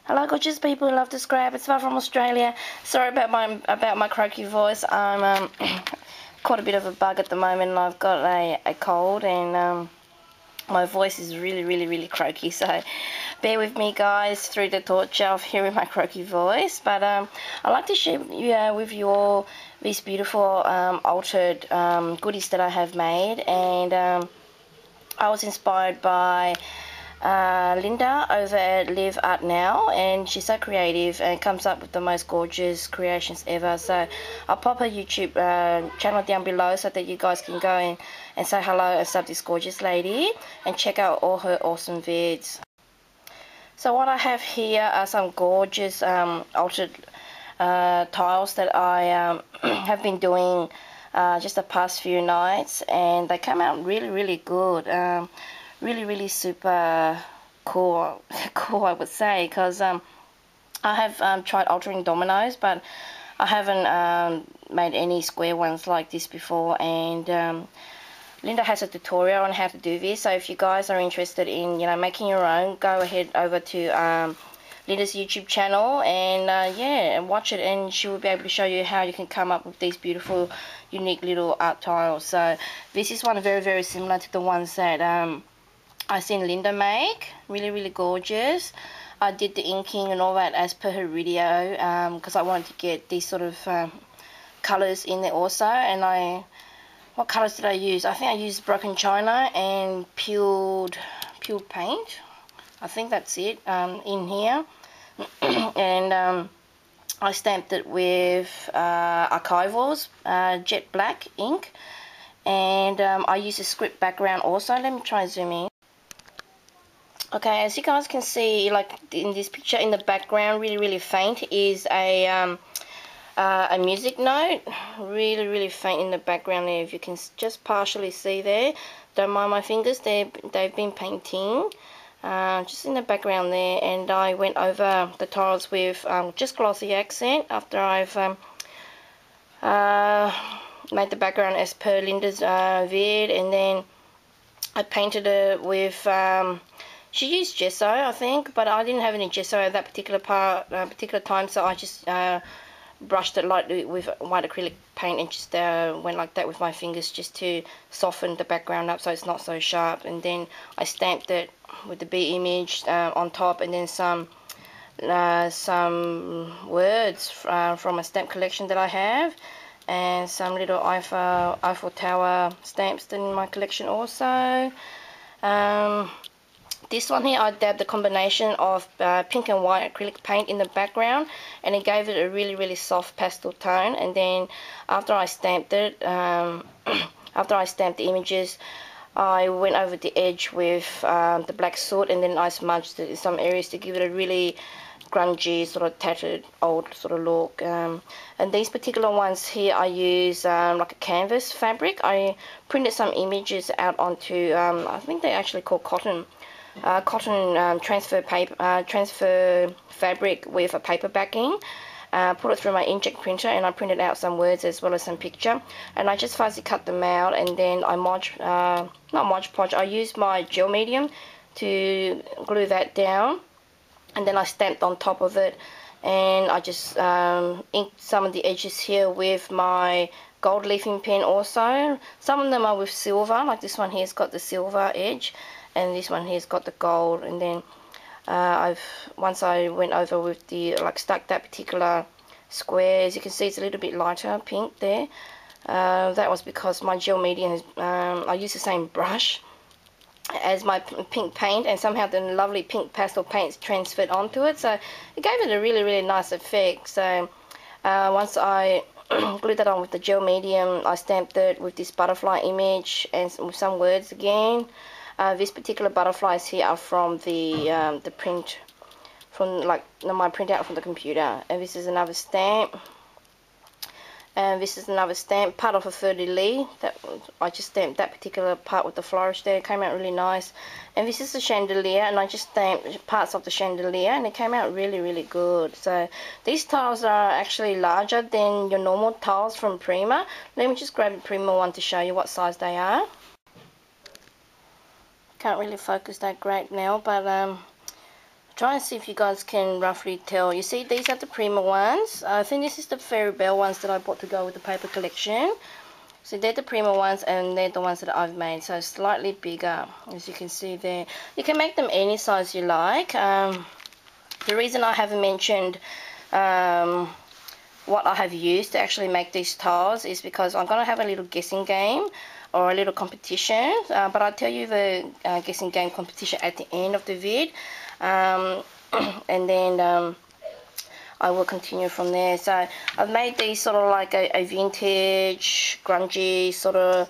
Hello, gorgeous people who love to scrap. It's Val from Australia. Sorry about my croaky voice. I'm caught a bit of a bug at the moment, and I've got a cold, and my voice is really croaky. So bear with me, guys, through the torture of hearing my croaky voice. But I'd like to share with you all these beautiful altered goodies that I have made, and I was inspired by Linda over at livartnow, and she's so creative and comes up with the most gorgeous creations ever. So I'll pop her YouTube channel down below so that you guys can go and say hello and sub this gorgeous lady and check out all her awesome vids. So what I have here are some gorgeous altered tiles that I have been doing just the past few nights, and they come out really good. Really super cool I would say, because I have tried altering dominoes, but I haven't made any square ones like this before, and Linda has a tutorial on how to do this. So if you guys are interested in making your own, go ahead over to Linda's YouTube channel and yeah, and watch it, and she will be able to show you how you can come up with these beautiful unique little art tiles. So this is one very similar to the ones that I seen Linda make. Really gorgeous. I did the inking and all that as per her video because I wanted to get these sort of colours in there also. And what colours did I use? I think I used broken china and peeled paint. I think that's it in here. And I stamped it with Archival's jet black ink, and I used a script background also. Let me try and zoom in. Okay, as you guys can see, like in this picture in the background, really faint, is a music note. Really faint in the background there. If you can just partially see there, don't mind my fingers. They've been painting just in the background there. And I went over the tiles with just glossy accent after I've made the background as per Linda's vid, and then I painted it with she used gesso, I think, but I didn't have any gesso at that particular time, so I just brushed it lightly with white acrylic paint and just went like that with my fingers just to soften the background up so it's not so sharp. And then I stamped it with the B image on top, and then some words from a stamp collection that I have, and some little Eiffel Tower stamps in my collection also. This one here, I dabbed the combination of pink and white acrylic paint in the background, and it gave it a really soft pastel tone. And then after I stamped it, after I stamped the images, I went over the edge with the black soot, and then I smudged it in some areas to give it a really grungy, sort of tattered, old sort of look. And these particular ones here, I use like a canvas fabric. I printed some images out onto, I think they actually call cotton transfer fabric with a paper backing. Put it through my inkjet printer, and I printed out some words as well as some picture, and I just fuzzy cut them out, and then I I used my gel medium to glue that down, and then I stamped on top of it, and I just inked some of the edges here with my gold leafing pen also. Some of them are with silver, like this one here's got the silver edge, and this one here's got the gold. And then once I went over with the, stuck that particular square, as you can see it's a little bit lighter pink there. That was because my gel medium I used the same brush as my pink paint, and somehow the lovely pink pastel paints transferred onto it, so it gave it a really nice effect. So once I glued that on with the gel medium, I stamped it with this butterfly image and with some words again. These particular butterflies here are from the print, from my printout from the computer. And this is another stamp. And this is another stamp, part of a fleur-de-lis. That I just stamped that particular part with the flourish there. It came out really nice. And this is the chandelier, and I just stamped parts of the chandelier, and it came out really good. So these tiles are actually larger than your normal tiles from Prima. Let me just grab the Prima one to show you what size they are. Can't really focus that great now, but Try and see if you guys can roughly tell. You see, these are the Prima ones. I think this is the Fairy Bell ones that I bought to go with the paper collection. So they're the Prima ones, and they're the ones that I've made. So slightly bigger, as you can see there. You can make them any size you like. The reason I haven't mentioned what I have used to actually make these tiles is because I'm going to have a little guessing game or a little competition. But I'll tell you the guessing game competition at the end of the vid. And then I will continue from there. So I've made these sort of like a vintage, grungy sort of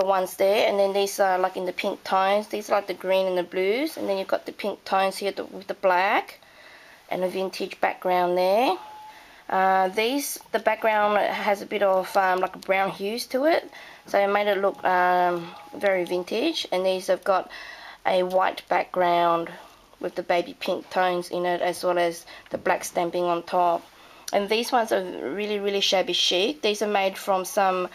ones there, and then these are like in the pink tones. These are like the green and the blues, and then you've got the pink tones here with the black and a vintage background there. The background has a bit of like a brown hues to it, so I made it look very vintage. And these have got a white background with the baby pink tones in it, as well as the black stamping on top. And these ones are really shabby chic. These are made from some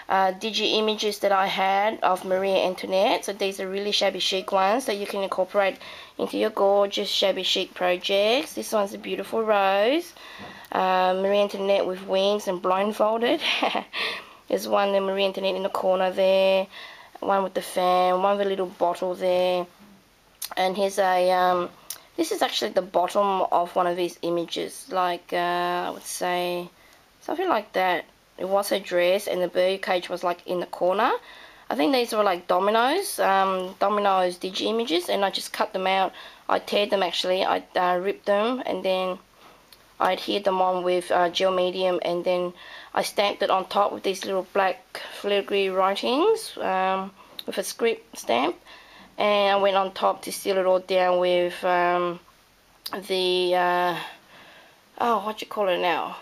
digi images that I had of Marie Antoinette. So these are really shabby chic ones that you can incorporate into your gorgeous shabby chic projects. This one's a beautiful rose, Marie Antoinette with wings and blindfolded. There's one, the Marie Antoinette in the corner there, one with the fan, one with a little bottle there. And here's a this is actually the bottom of one of these images, like I would say something like that. It was a dress, and the bird cage was like in the corner. I think these were like dominoes, dominoes digi images, and I just cut them out. I teared them actually. I ripped them, and then I adhered them on with gel medium, and then I stamped it on top with these little black filigree writings with a script stamp. And I went on top to seal it all down with oh, what you call it now?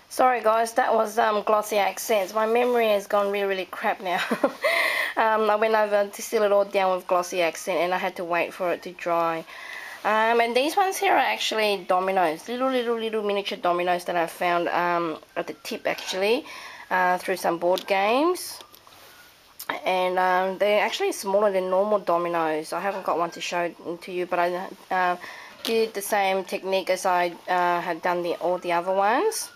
Sorry guys, that was Glossy Accents. My memory has gone really crap now. I went over to seal it all down with Glossy Accent, and I had to wait for it to dry. And these ones here are actually dominoes, little miniature dominoes that I found at the tip actually, through some board games. And they're actually smaller than normal dominoes. I haven't got one to show to you, but I did the same technique as I had done all the other ones.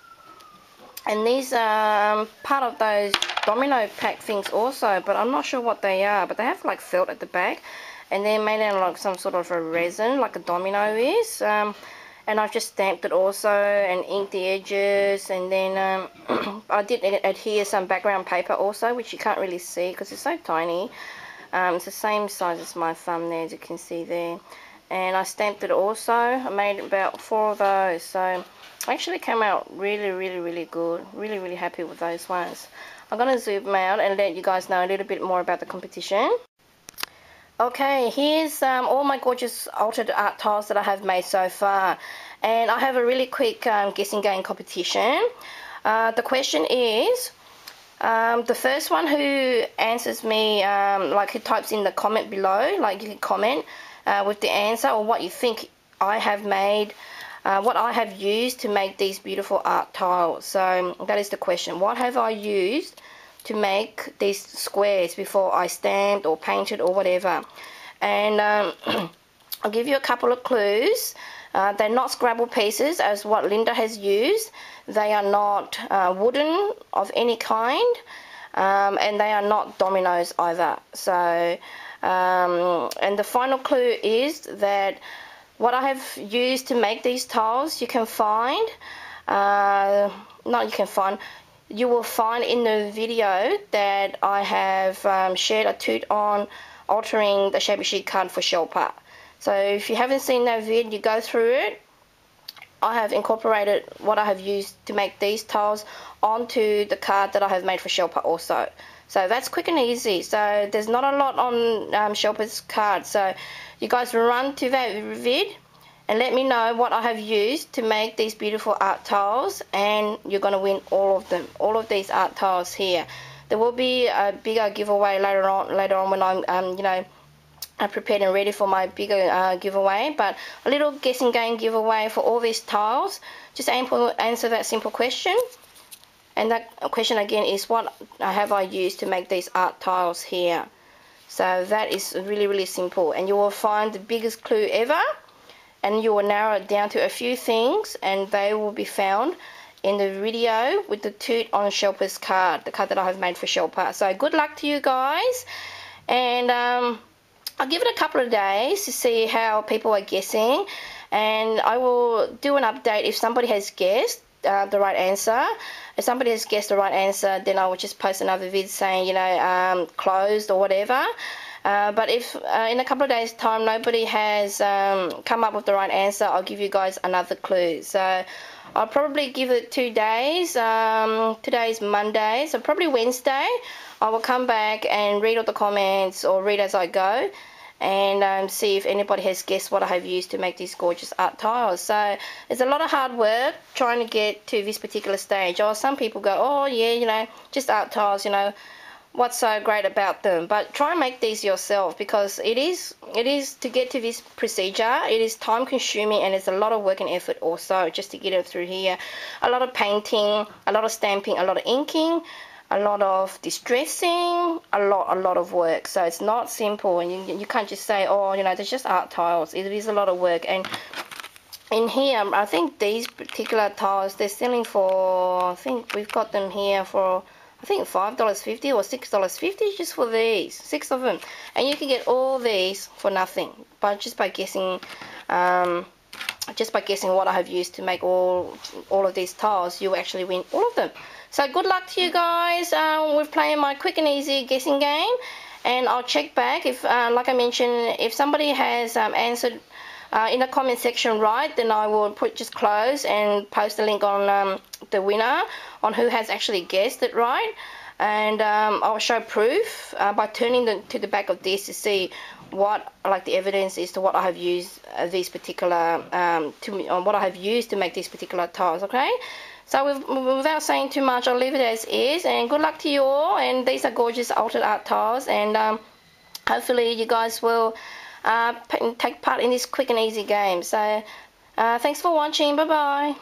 And these are part of those domino pack things also, but I'm not sure what they are. But they have like felt at the back, and they're made out of like some sort of a resin, like a domino is. And I've just stamped it also and inked the edges, and then I did adhere some background paper also, which you can't really see because it's so tiny. It's the same size as my thumb there, as you can see there. And I stamped it also. I made about 4 of those, so actually came out really good. Really happy with those ones. I'm going to zoom out and let you guys know a little bit more about the competition. Okay, here's all my gorgeous altered art tiles that I have made so far, and I have a really quick guessing game competition. The question is, the first one who answers me, like who types in the comment below, like you can comment with the answer or what you think I have made, what I have used to make these beautiful art tiles. So that is the question. What have I used to make these squares before I stamped or painted or whatever? And I'll give you a couple of clues. They're not Scrabble pieces as what Linda has used. They are not wooden of any kind, and they are not dominoes either. So and the final clue is that what I have used to make these tiles, you can find, you will find in the video that I have shared a toot on altering the shabby chic card for Shelpa. So if you haven't seen that vid, you go through it. I have incorporated what I have used to make these tiles onto the card that I have made for Shelpa also. So that's quick and easy. So there's not a lot on Shelpa's card. So you guys run to that vid and let me know what I have used to make these beautiful art tiles, and you're going to win all of them, all of these art tiles here. There will be a bigger giveaway later on when I'm you know, prepared and ready for my bigger giveaway, but a little guessing game giveaway for all these tiles. Just answer that simple question, and that question again is, what have I used to make these art tiles here? So that is really, really simple, and you will find the biggest clue ever, and you will narrow it down to a few things, and they will be found in the video with the toot on Shelpa's card, the card that I have made for Shelpa. So good luck to you guys, and I'll give it a couple of days to see how people are guessing, and I will do an update if somebody has guessed the right answer. If somebody has guessed the right answer, then I will just post another vid saying, you know, closed or whatever. But if in a couple of days time nobody has come up with the right answer, I'll give you guys another clue. So I'll probably give it 2 days. Today's Monday, so probably Wednesday I will come back and read all the comments, or read as I go, and see if anybody has guessed what I have used to make these gorgeous art tiles. So it's a lot of hard work trying to get to this particular stage. Or some people go, oh yeah, you know, just art tiles, you know, what's so great about them? But try and make these yourself, because it is to get to this procedure, it is time consuming, and it's a lot of work and effort also just to get it through here. A lot of painting, a lot of stamping, a lot of inking, a lot of distressing, a lot of work. So it's not simple, and you can't just say, oh, you know, there's just art tiles. It is a lot of work. And in here, I think these particular tiles, they're selling for, I think we've got them here for, I think $5.50 or $6.50 just for these, 6 of them. And you can get all these for nothing, but just by guessing what I have used to make all of these tiles, you actually win all of them. So good luck to you guys. We're playing my quick and easy guessing game, and I'll check back if, like I mentioned, if somebody has answered in the comment section right, then I will just close and post a link on the winner, on who has actually guessed it right, and I'll show proof by turning to the back of this to see what, like, the evidence is to what I have used these particular what I have used to make these particular tiles. Okay, so without saying too much, I'll leave it as is, and good luck to you all. And these are gorgeous altered art tiles, and hopefully you guys will take part in this quick and easy game. So thanks for watching. Bye bye.